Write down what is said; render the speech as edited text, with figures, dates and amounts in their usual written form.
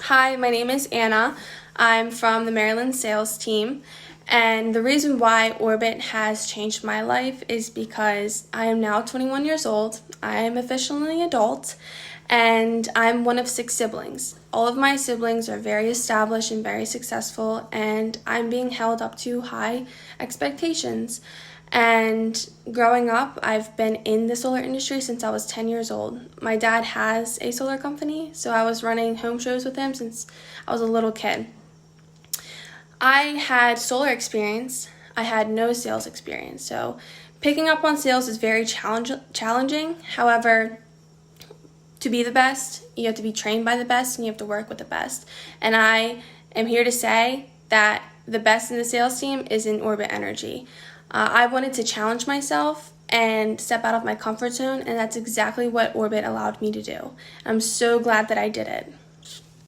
Hi, my name is Anna. I'm from the Maryland sales team, and the reason why Orbit has changed my life is because I am now 21 years old. I am officially an adult, and I'm one of 6 siblings. All of my siblings are very established and very successful, and I'm being held up to high expectations. And growing up, I've been in the solar industry since I was 10 years old. My dad has a solar company, so I was running home shows with him since I was a little kid. I had solar experience. I had no sales experience, so picking up on sales is very challenging. However, to be the best, you have to be trained by the best and you have to work with the best. And I am here to say that the best in the sales team is in Orbit Energy. I wanted to challenge myself and step out of my comfort zone, and that's exactly what Orbit allowed me to do. I'm so glad that I did it.